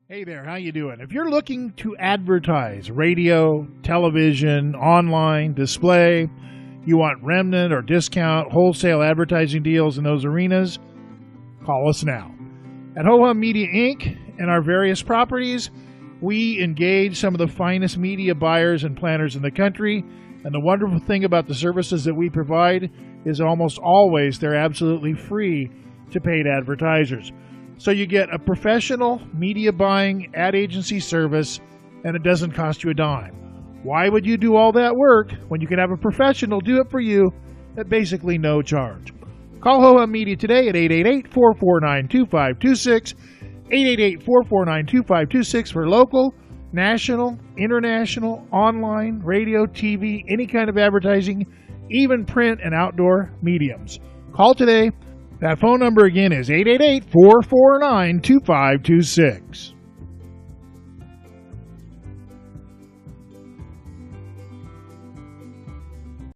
Hey there, how you doing? If you're looking to advertise radio, television, online, display, you want remnant or discount wholesale advertising deals in those arenas, call us now. At Ho Hum Media Inc. and our various properties, we engage some of the finest media buyers and planners in the country, and the wonderful thing about the services that we provide is almost always they're absolutely free to paid advertisers. So you get a professional media buying ad agency service, and it doesn't cost you a dime. Why would you do all that work when you can have a professional do it for you at basically no charge? Call Ho Hum Media today at 888-449-2526, 888-449-2526 for local, national, international, online, radio, TV, any kind of advertising, even print and outdoor mediums. Call today. That phone number again is 888-449-2526.